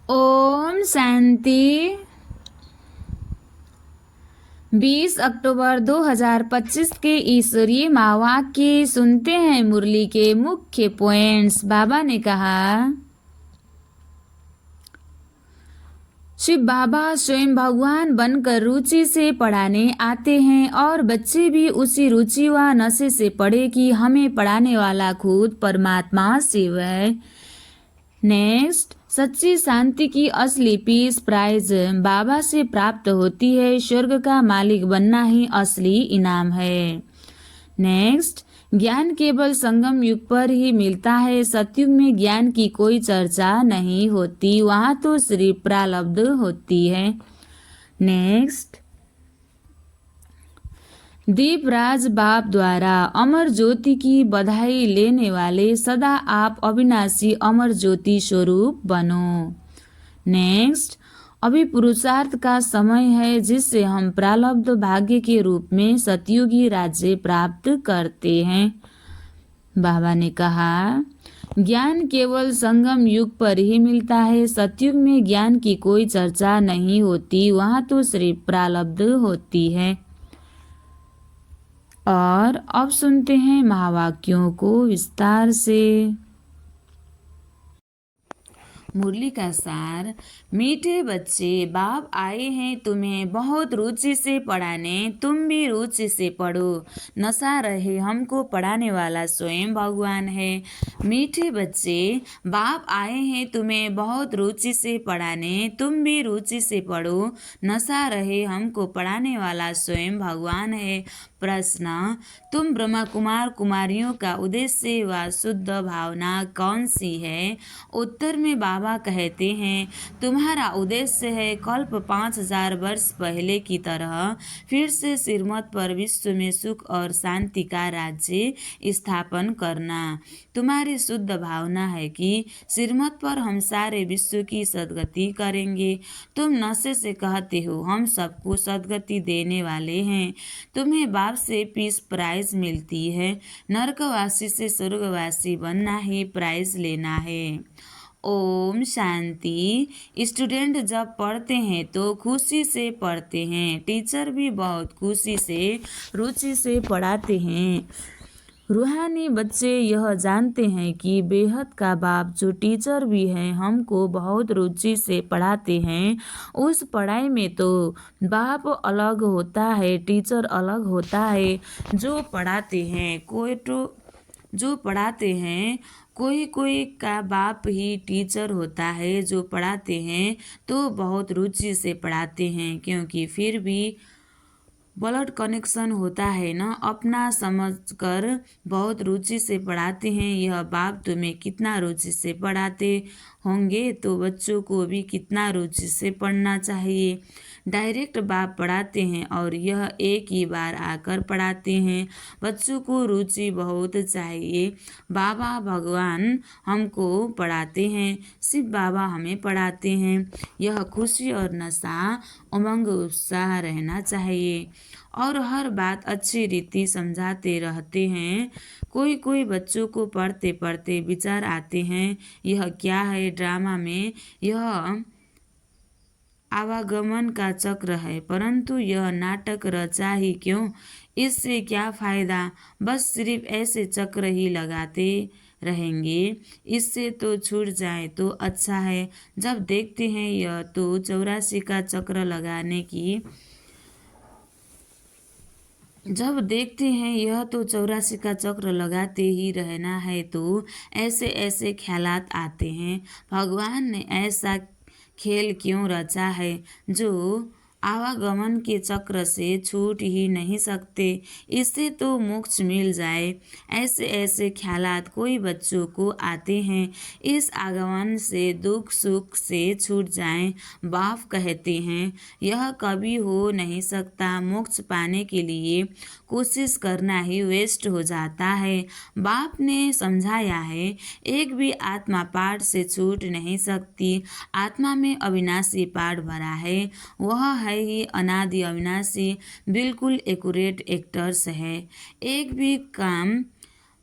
ओम शांति। 20 अक्टूबर 2025 के ईश्वरीय महावाक्य सुनते हैं। मुरली के मुख्य पॉइंट्स। बाबा ने कहा, शिव बाबा स्वयं भगवान बनकर रुचि से पढ़ाने आते हैं और बच्चे भी उसी रुचि व नशे से पढ़े कि हमें पढ़ाने वाला खुद परमात्मा शिव है। नेक्स्ट, सच्ची शांति की असली पीस प्राइज बाबा से प्राप्त होती है। स्वर्ग का मालिक बनना ही असली इनाम है। नेक्स्ट, ज्ञान केवल संगम युग पर ही मिलता है। सतयुग में ज्ञान की कोई चर्चा नहीं होती, वहां तो सिर्फ प्रारब्ध होती है। नेक्स्ट, दीपराज बाप द्वारा अमर ज्योति की बधाई लेने वाले सदा आप अविनाशी अमर ज्योति स्वरूप बनो। नेक्स्ट, अभी पुरुषार्थ का समय है जिससे हम प्रारब्ध भाग्य के रूप में सतयुगी राज्य प्राप्त करते हैं। बाबा ने कहा, ज्ञान केवल संगम युग पर ही मिलता है। सतयुग में ज्ञान की कोई चर्चा नहीं होती, वहां तो सिर्फ प्रारब्ध होती है। और अब सुनते हैं महावाक्यों को विस्तार से। मुरली का सार। मीठे बच्चे, बाप आए हैं तुम्हें बहुत रुचि से पढ़ाने, तुम भी रुचि से पढ़ो। नशा रहे हमको पढ़ाने वाला स्वयं भगवान है। मीठे बच्चे, बाप आए हैं तुम्हें बहुत रुचि से पढ़ाने, तुम भी रुचि से पढ़ो। नशा रहे हमको पढ़ाने वाला स्वयं भगवान है। प्रश्न, तुम ब्रह्मा कुमार कुमारियों का उद्देश्य व शुद्ध भावना कौन सी है? उत्तर में बाबा कहते हैं, तुम्हारा उद्देश्य है कल्प 5000 वर्ष पहले की तरह फिर से श्रीमत पर विश्व में सुख और शांति का राज्य स्थापन करना। तुम्हारी शुद्ध भावना है कि श्रीमत पर हम सारे विश्व की सद्गति करेंगे। तुम नशे से कहते हो हम सबको सद्गति देने वाले हैं। तुम्हें बाप से पीस प्राइज मिलती है। नरकवासी से स्वर्गवासी बनना ही प्राइज लेना है। ओम शांति। स्टूडेंट जब पढ़ते हैं तो खुशी से पढ़ते हैं। टीचर भी बहुत खुशी से रुचि से पढ़ाते हैं। रूहानी बच्चे यह जानते हैं कि बेहद का बाप जो टीचर भी हैं हमको बहुत रुचि से पढ़ाते हैं। उस पढ़ाई में तो बाप अलग होता है, टीचर अलग होता है। जो पढ़ाते हैं कोई कोई का बाप ही टीचर होता है। जो पढ़ाते हैं तो बहुत रुचि से पढ़ाते हैं, क्योंकि फिर भी ब्लड कनेक्शन होता है ना, अपना समझकर बहुत रुचि से पढ़ाते हैं। यह बाप तुम्हें कितना रुचि से पढ़ाते होंगे तो बच्चों को भी कितना रुचि से पढ़ना चाहिए। डायरेक्ट बाप पढ़ाते हैं और यह एक ही बार आकर पढ़ाते हैं। बच्चों को रुचि बहुत चाहिए। बाबा भगवान हमको पढ़ाते हैं, शिव बाबा हमें पढ़ाते हैं। यह खुशी और नशा उमंग उत्साह रहना चाहिए और हर बात अच्छी रीति समझाते रहते हैं। कोई कोई बच्चों को पढ़ते पढ़ते विचार आते हैं, यह क्या है? ड्रामा में यह आवागमन का चक्र है, परंतु यह नाटक रचा ही क्यों? इससे क्या फायदा? बस सिर्फ ऐसे चक्र ही लगाते रहेंगे। इससे तो छूट जाए तो अच्छा है। जब देखते हैं यह तो 84 का चक्र लगाने की जब देखते हैं यह तो 84 का चक्र लगाते ही रहना है तो ऐसे ऐसे ख्यालात आते हैं। भगवान ने ऐसा खेल क्यों रचा है? जो आवागमन के चक्र से छूट ही नहीं सकते। इससे तो मोक्ष मिल जाए। ऐसे ऐसे ख्यालात कोई बच्चों को आते हैं। इस आगमन से दुख सुख से छूट जाएं। बाप कहते हैं यह कभी हो नहीं सकता। मोक्ष पाने के लिए कोशिश करना ही वेस्ट हो जाता है। बाप ने समझाया है एक भी आत्मा पाठ से छूट नहीं सकती। आत्मा में अविनाशी पाठ भरा है, वह है ही अनादि अविनाशी। बिल्कुल एक्यूरेट एक्टर्स है। एक भी काम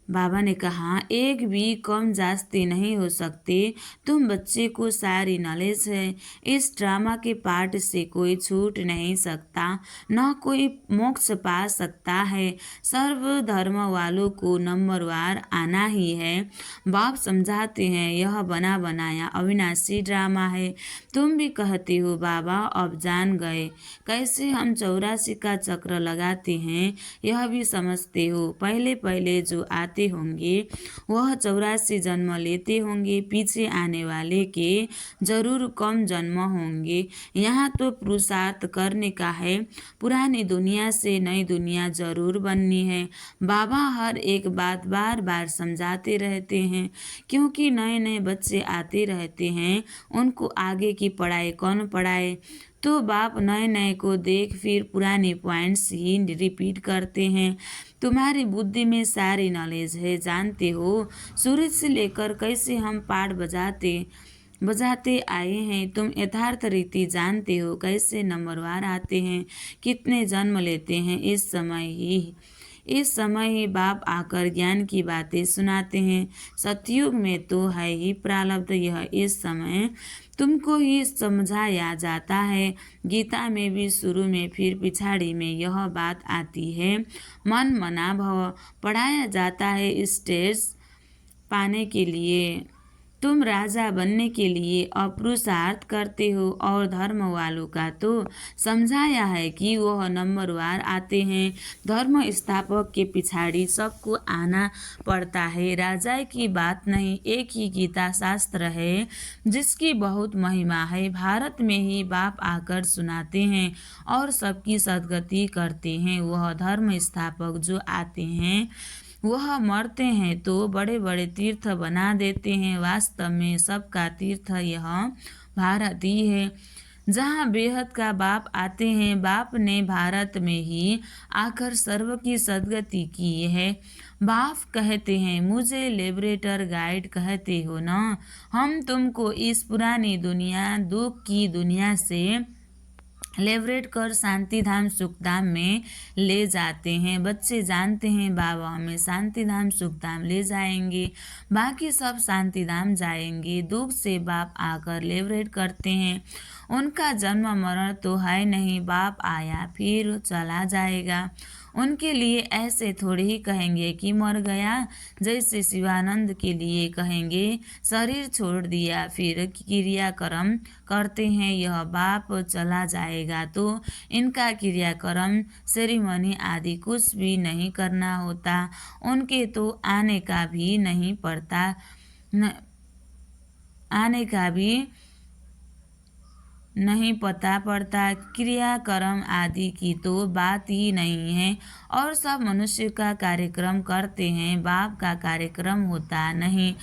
बाबा ने कहा, एक भी कम जास्ती नहीं हो सकती। तुम बच्चे को सारी नॉलेज है। इस ड्रामा के पार्ट से कोई छूट नहीं सकता, न कोई मोक्ष पा सकता है। सर्व धर्म वालों को नंबरवार आना ही है। बाप समझाते हैं, यह बना बनाया अविनाशी ड्रामा है। तुम भी कहते हो बाबा अब जान गए कैसे हम 84 का चक्र लगाते हैं। यह भी समझते हो पहले पहले जो आते होंगे वह 84 जन्म लेते होंगे। पीछे आने वाले के जरूर कम जन्म होंगे। यहाँ तो पुरुषार्थ करने का है। पुरानी दुनिया से नई दुनिया जरूर बननी है। बाबा हर एक बात बार बार समझाते रहते हैं, क्योंकि नए नए बच्चे आते रहते हैं। उनको आगे की पढ़ाई कौन पढ़ाए। तो बाप नए नए को देख फिर पुराने पॉइंट्स ही रिपीट करते हैं। तुम्हारी बुद्धि में सारी नॉलेज है, जानते हो सूरज से लेकर कैसे हम पाठ बजाते आए हैं। तुम यथार्थ रीति जानते हो कैसे नंबरवार आते हैं, कितने जन्म लेते हैं। इस समय ही बाप आकर ज्ञान की बातें सुनाते हैं। सतयुग में तो है ही प्रारब्ध, यह इस समय तुमको ही समझाया जाता है। गीता में भी शुरू में फिर पिछाड़ी में यह बात आती है। मन मना भव पढ़ाया जाता है स्टेज पाने के लिए। तुम राजा बनने के लिए अपुरुषार्थ करते हो, और धर्म वालों का तो समझाया है कि वह नंबरवार आते हैं। धर्म स्थापक के पिछाड़ी सबको आना पड़ता है। राजा की बात नहीं, एक ही गीता शास्त्र है जिसकी बहुत महिमा है। भारत में ही बाप आकर सुनाते हैं और सबकी सद्गति करते हैं। वह धर्म स्थापक जो आते हैं वह मरते हैं तो बड़े बड़े तीर्थ बना देते हैं। वास्तव में सबका तीर्थ यह भारत ही है, जहाँ बेहद का बाप आते हैं। बाप ने भारत में ही आकर सर्व की सद्गति की है। बाप कहते हैं, मुझे लिबरेटर गाइड कहते हो ना। हम तुमको इस पुरानी दुनिया दुख की दुनिया से लेवरेट कर शांति धाम सुखधाम में ले जाते हैं। बच्चे जानते हैं बाबा हमें शांति धाम सुखधाम ले जाएंगे, बाकी सब शांति धाम जाएंगे। दुख से बाप आकर लेवरेट करते हैं। उनका जन्म मरण तो है नहीं, बाप आया फिर चला जाएगा। उनके लिए ऐसे थोड़े ही कहेंगे कि मर गया, जैसे शिवानंद के लिए कहेंगे शरीर छोड़ दिया फिर क्रियाक्रम करते हैं। यह बाप चला जाएगा तो इनका क्रियाक्रम सेरेमनी आदि कुछ भी नहीं करना होता। उनके तो आने का भी नहीं पड़ता, आने का भी नहीं पता पड़ता। क्रियाक्रम आदि की तो बात ही नहीं है। और सब मनुष्य का कार्यक्रम करते हैं, बाप का कार्यक्रम होता नहीं।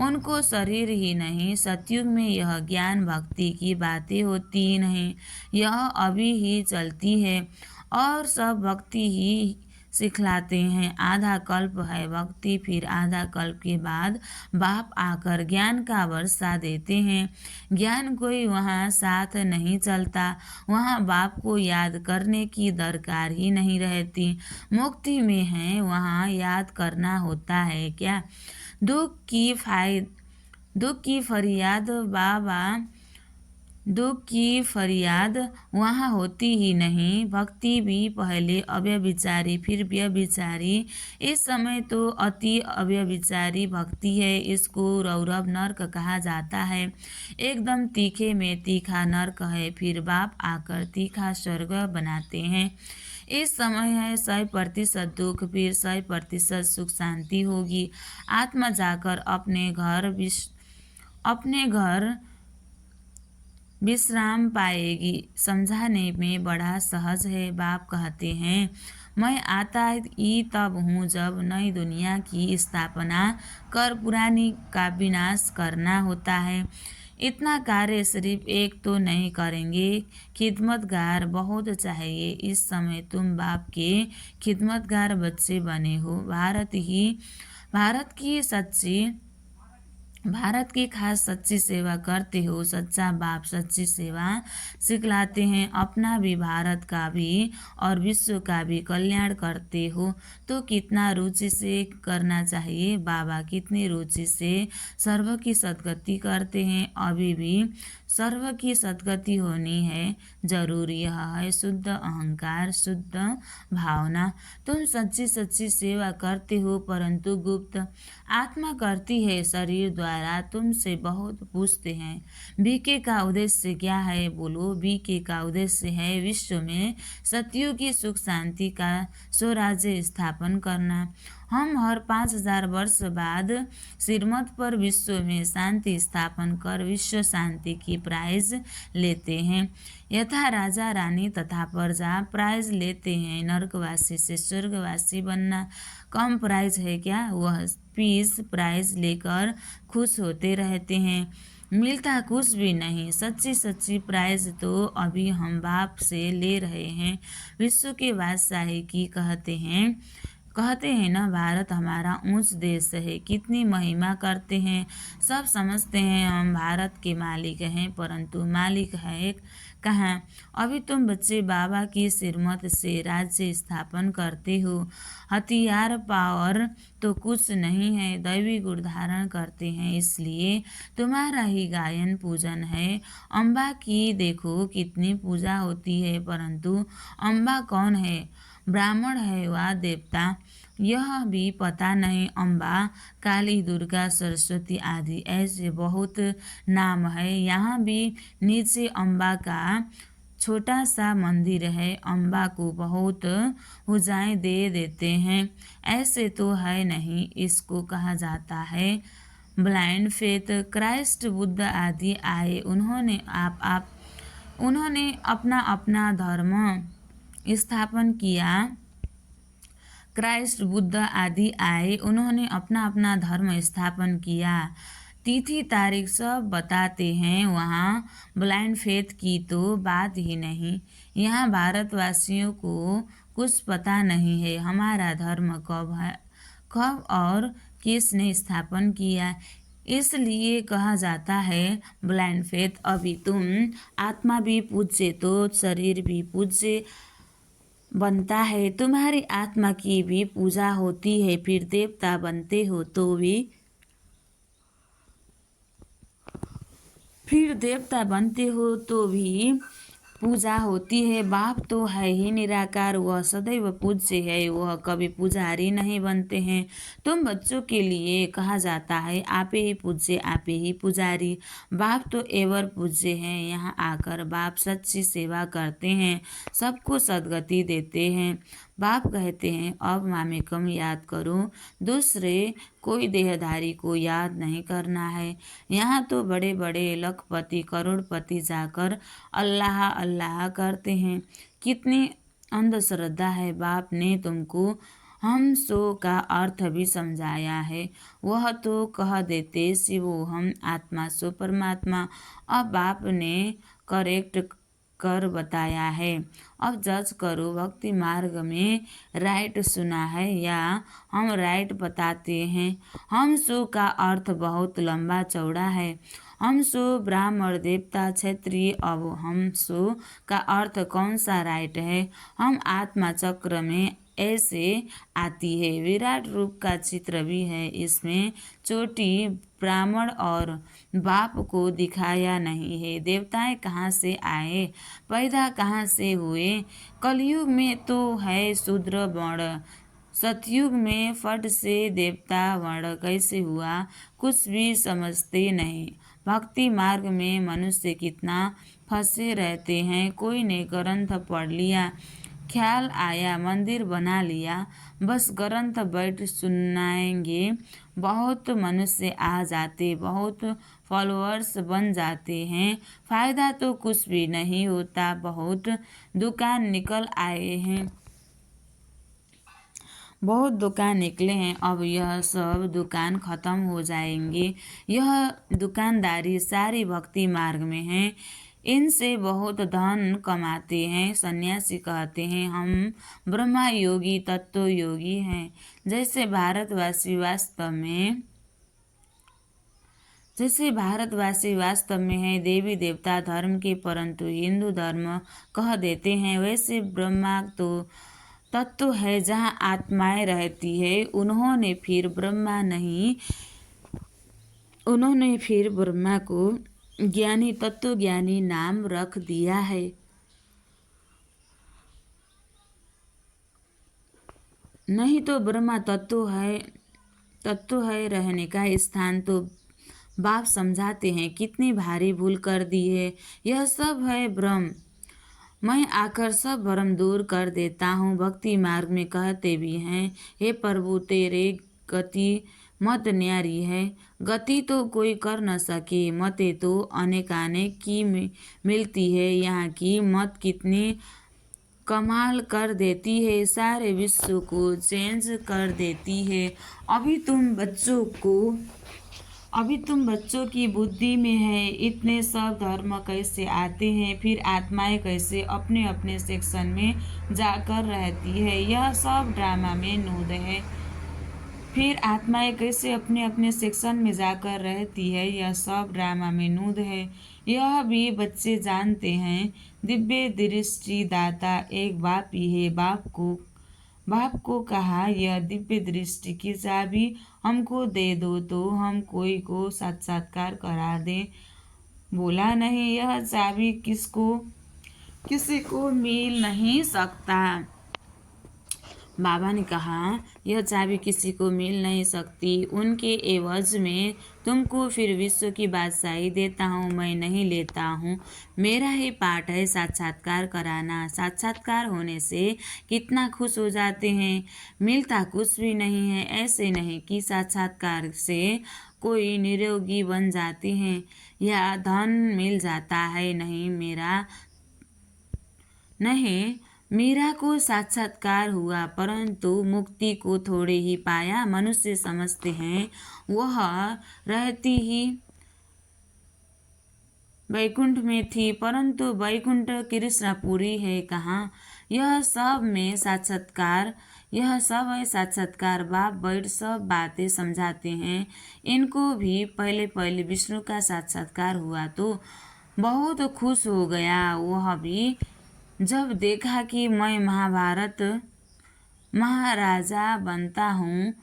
उनको शरीर ही नहीं, सतयुग में यह ज्ञान भक्ति की बातें होती ही नहीं, यह अभी ही चलती है। और सब भक्ति ही सिखलाते हैं। आधा कल्प है भक्ति, फिर आधा कल्प के बाद बाप आकर ज्ञान का वर्षा देते हैं। ज्ञान कोई वहाँ साथ नहीं चलता, वहाँ बाप को याद करने की दरकार ही नहीं रहती। मुक्ति में है वहाँ याद करना होता है क्या। दुख की फरियाद बाबा, दुख की फरियाद वहाँ होती ही नहीं। भक्ति भी पहले अव्यभिचारी फिर व्यभिचारी, इस समय तो अति अव्यभिचारी भक्ति है। इसको रौरव नर्क कहा जाता है। एकदम तीखे में तीखा नर्क है, फिर बाप आकर तीखा स्वर्ग बनाते हैं। इस समय है 100% दुख, फिर 100% सुख शांति होगी। आत्मा जाकर अपने घर विश्राम पाएगी। समझाने में बड़ा सहज है। बाप कहते हैं, मैं आता ही तब हूँ जब नई दुनिया की स्थापना कर पुरानी का विनाश करना होता है। इतना कार्य सिर्फ एक तो नहीं करेंगे, खिदमतगार बहुत चाहिए। इस समय तुम बाप के खिदमतगार बच्चे बने हो। भारत की सच्ची भारत की खास सच्ची सेवा करते हो। सच्चा बाप सच्ची सेवा सिखलाते हैं। अपना भी, भारत का भी और विश्व का भी कल्याण करते हो तो कितना रुचि से करना चाहिए। बाबा कितनी रुचि से सर्व की सद्गति करते हैं। अभी भी सर्व की सद्गति होनी है। जरूर यह है शुद्ध अहंकार, शुद्ध भावना। तुम सच्ची सच्ची सेवा करते हो परंतु गुप्त आत्मा करती है शरीर द्वारा। तुमसे बहुत पूछते हैं बीके का उद्देश्य क्या है, बोलो। बीके का उद्देश्य है विश्व में सत्युग की सुख शांति का स्वराज्य स्थापन करना। हम हर 5000 वर्ष बाद श्रीमत पर विश्व में शांति स्थापन कर विश्व शांति की प्राइज लेते हैं। यथा राजा रानी तथा प्रजा प्राइज लेते हैं। नरकवासी से स्वर्गवासी बनना कम प्राइज है क्या? वह पीस प्राइज लेकर खुश होते रहते हैं। मिलता कुछ भी नहीं। सच्ची सच्ची प्राइज तो अभी हम बाप से ले रहे हैं। विश्व के बादशाही की कहते हैं ना, भारत हमारा ऊंच देश है। कितनी महिमा करते हैं। सब समझते हैं हम भारत के मालिक हैं परंतु मालिक है कहाँ? अभी तुम बच्चे बाबा की श्रीमत से राज्य स्थापन करते हो। हथियार पावर तो कुछ नहीं है, दैवी गुण धारण करते हैं इसलिए तुम्हारा ही गायन पूजन है। अम्बा की देखो कितनी पूजा होती है परंतु अम्बा कौन है? ब्राह्मण है वा देवता? यह भी पता नहीं। अम्बा, काली, दुर्गा, सरस्वती आदि ऐसे बहुत नाम है। यहाँ भी नीचे अम्बा का छोटा सा मंदिर है। अम्बा को बहुत पूजाएं दे देते हैं। ऐसे तो है नहीं। इसको कहा जाता है ब्लाइंड फेथ। क्राइस्ट, बुद्ध आदि आए। उन्होंने अपना अपना धर्म स्थापन किया। क्राइस्ट, बुद्ध आदि आए। उन्होंने अपना अपना धर्म स्थापन किया। तिथि तारीख सब बताते हैं। वहाँ ब्लाइंड फेथ की तो बात ही नहीं। यहाँ भारतवासियों को कुछ पता नहीं है हमारा धर्म कब और किसने स्थापन किया। इसलिए कहा जाता है ब्लाइंड फेथ। अभी तुम आत्मा भी पूज्य तो शरीर भी पूज्य बनता है। तुम्हारी आत्मा की भी पूजा होती है। फिर देवता बनते हो तो भी पूजा होती है। बाप तो है ही निराकार, वह सदैव पूज्य है। वह कभी पुजारी नहीं बनते हैं। तुम बच्चों के लिए कहा जाता है आपे ही पूज्य, आपे ही पुजारी। बाप तो एवर पूज्य हैं। यहाँ आकर बाप सच्ची सेवा करते हैं, सबको सद्गति देते हैं। बाप कहते हैं अब मामेकम याद करो, दूसरे कोई देहधारी को याद नहीं करना है। यहाँ तो बड़े बड़े लखपति करोड़पति जाकर अल्लाह अल्लाह करते हैं। कितनी अंधश्रद्धा है। बाप ने तुमको हम सो का अर्थ भी समझाया है। वह तो कह देते शिवोहम आत्मा सो परमात्मा। अब बाप ने करेक्ट कर बताया है। अब जज करो भक्ति मार्ग में राइट सुना है या हम राइट बताते हैं। हम सो का अर्थ बहुत लंबा चौड़ा है। हम सो ब्राह्मण देवता क्षत्रिय। अब हम सो का अर्थ कौन सा राइट है? हम आत्मा चक्र में ऐसे आती है। विराट रूप का चित्र भी है। इसमें चोटी ब्राह्मण और बाप को दिखाया नहीं है। देवताएं कहाँ से आए, पैदा कहाँ से हुए? कलयुग में तो है शूद्र वर्ण, सतयुग में फट से देवता वर्ण कैसे हुआ? कुछ भी समझते नहीं। भक्ति मार्ग में मनुष्य कितना फंसे रहते हैं। कोई ने ग्रंथ पढ़ लिया, ख्याल आया मंदिर बना लिया, बस ग्रंथ बैठ सुनाएंगे। बहुत मनुष्य आ जाते, बहुत फॉलोअर्स बन जाते हैं, फायदा तो कुछ भी नहीं होता। बहुत दुकान निकल आए हैं, बहुत दुकान निकले हैं। अब यह सब दुकान खत्म हो जाएंगे। यह दुकानदारी सारी भक्ति मार्ग में है। इनसे बहुत धन कमाते हैं। सन्यासी कहते हैं हम ब्रह्मा योगी तत्व योगी हैं। जैसे भारतवासी वास्तव में जैसे भारतवासी वास्तव में है देवी देवता धर्म के परंतु हिंदू धर्म कह देते हैं, वैसे ब्रह्मा तो तत्व है जहाँ आत्माएं रहती है। उन्होंने फिर ब्रह्मा को ज्ञानी तत्वज्ञानी नाम रख दिया है। नहीं तो ब्रह्मा तत्व है रहने का स्थान तो बाप समझाते हैं। कितनी भारी भूल कर दी है। यह सब है भ्रम। मैं आकर सब भ्रम दूर कर देता हूँ। भक्ति मार्ग में कहते भी हैं, हे प्रभु तेरे गति मत न्यारी है। गति तो कोई कर न सके, मतें तो अनेकानेक की मिलती है। यहाँ की मत कितनी कमाल कर देती है, सारे विश्व को चेंज कर देती है। अभी तुम बच्चों की बुद्धि में है इतने सब धर्म कैसे आते हैं, फिर आत्माएं कैसे अपने अपने सेक्शन में जाकर रहती है। यह सब ड्रामा में नूद है। फिर आत्माएं कैसे अपने अपने सेक्शन में जाकर रहती है, यह सब ड्रामा में नूद है। यह भी बच्चे जानते हैं। दिव्य दृष्टि दाता एक बाप ही है। बाप को कहा, यह दिव्य दृष्टि की चाबी हमको दे दो तो हम कोई को साक्षात्कार करा दें। बोला नहीं, यह चाबी किसी को मिल नहीं सकता। बाबा ने कहा, यह चाबी किसी को मिल नहीं सकती। उनके एवज में तुमको फिर विश्व की बादशाही देता हूँ, मैं नहीं लेता हूँ। मेरा ही पाठ है साक्षात्कार कराना। साक्षात्कार होने से कितना खुश हो जाते हैं। मिलता कुछ भी नहीं है। ऐसे नहीं कि साक्षात्कार से कोई निरोगी बन जाते हैं या धन मिल जाता है। नहीं, मीरा को साक्षात्कार हुआ परंतु मुक्ति को थोड़े ही पाया। मनुष्य समझते हैं वह रहती ही वैकुंठ में थी, परंतु वैकुंठ कृष्णपुरी है कहाँ। यह सब है साक्षात्कार। बाप बैठ सब बातें समझाते हैं। इनको भी पहले विष्णु का साक्षात्कार हुआ तो बहुत खुश हो गया। वह भी जब देखा कि मैं महाराजा बनता हूँ।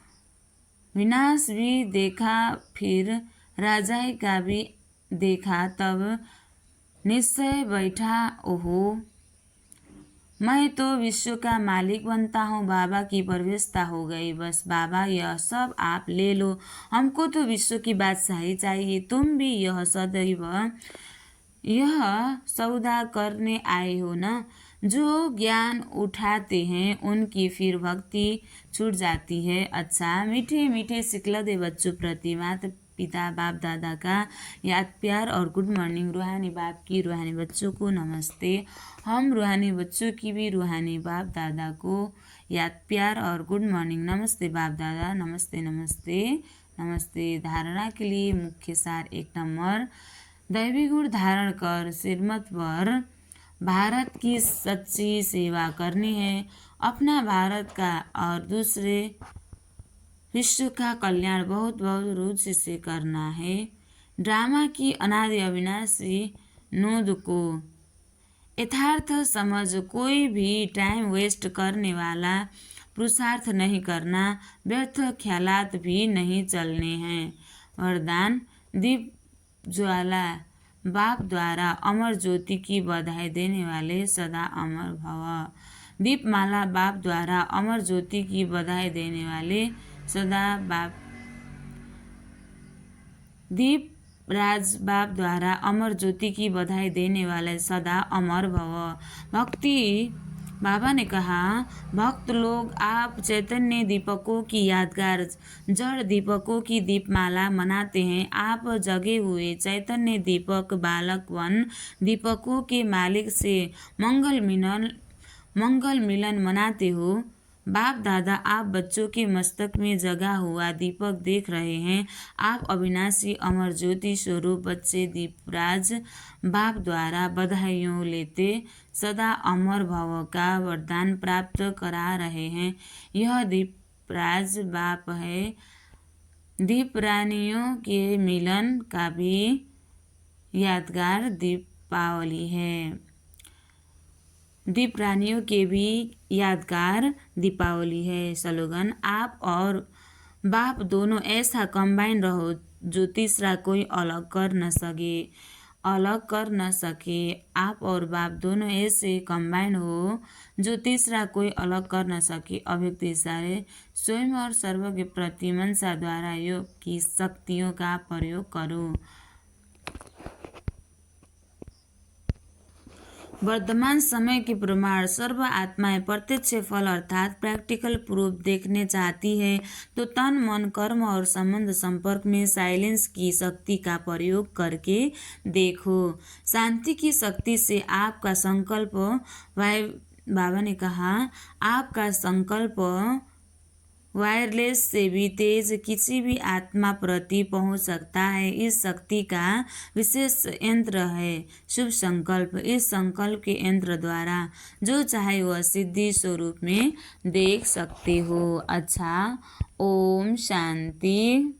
विनाश भी देखा, फिर राजाई का भी देखा, तब निश्चय बैठा, ओहो मैं तो विश्व का मालिक बनता हूँ। बाबा की प्रवेशता हो गई। बस बाबा, यह सब आप ले लो, हमको तो विश्व की बादशाही चाहिए। तुम भी यह सौदा करने आए हो ना। जो ज्ञान उठाते हैं उनकी फिर भक्ति छूट जाती है। अच्छा, मीठे मीठे सिखलदे बच्चों प्रति माता पिता बाप दादा का याद प्यार और गुड मॉर्निंग। रूहानी बाप की रूहानी बच्चों को नमस्ते। हम रूहानी बच्चों की भी रूहानी बाप दादा को याद प्यार और गुड मॉर्निंग। नमस्ते बाप दादा, नमस्ते नमस्ते नमस्ते। धारणा के लिए मुख्य सार 1 नंबर, दैवी गुण धारण कर श्रीमत पर भारत की सच्ची सेवा करनी है। अपना भारत का और दूसरे विश्व का कल्याण बहुत बहुत रुचि से करना है। ड्रामा की अनादि अविनाशी नोद को यथार्थ समझ कोई भी टाइम वेस्ट करने वाला पुरुषार्थ नहीं करना। व्यर्थ ख्यालात भी नहीं चलने हैं। वरदान, दीप ज्वाला बाप द्वारा अमर ज्योति की बधाई देने वाले सदा अमर भव। दीपमाला बाप द्वारा अमर ज्योति की बधाई देने वाले सदा बाप। दीप राज बाप द्वारा अमर ज्योति की बधाई देने वाले सदा अमर भव। भक्ति बाबा ने कहा, भक्त लोग आप चैतन्य दीपकों की यादगार जड़ दीपकों की दीपमाला मनाते हैं। आप जगे हुए चैतन्य दीपक बालकवन दीपकों के मालिक से मंगल मिलन मनाते हो। बाप दादा आप बच्चों के मस्तक में जगा हुआ दीपक देख रहे हैं। आप अविनाशी अमर ज्योति स्वरूप बच्चे दीपराज बाप द्वारा बधाइयों लेते सदा अमर भव का वरदान प्राप्त करा रहे हैं। यह दीपराज बाप है। दीपरानियों के मिलन का भी यादगार दीपावली है। दीपरानियों के भी यादगार दीपावली है। स्लोगन, आप और बाप दोनों ऐसा कंबाइन रहो जो तीसरा कोई अलग कर न सके। आप और बाप दोनों ऐसे कंबाइन हो जो तीसरा कोई अलग कर न सके। अभिव्यक्ति सारे स्वयं और सर्व के प्रति मनसा द्वारा योग की शक्तियों का प्रयोग करो। वर्तमान समय के प्रमाण सर्व आत्माएं प्रत्यक्ष फल अर्थात प्रैक्टिकल प्रूफ देखने चाहती है तो तन मन कर्म और संबंध संपर्क में साइलेंस की शक्ति का प्रयोग करके देखो। शांति की शक्ति से आपका संकल्प, बाबा ने कहा, आपका संकल्प वायरलेस से भी तेज किसी भी आत्मा प्रति पहुंच सकता है। इस शक्ति का विशेष यंत्र है शुभ संकल्प। इस संकल्प के यंत्र द्वारा जो चाहे वह सिद्धि स्वरूप में देख सकते हो। अच्छा, ओम शांति।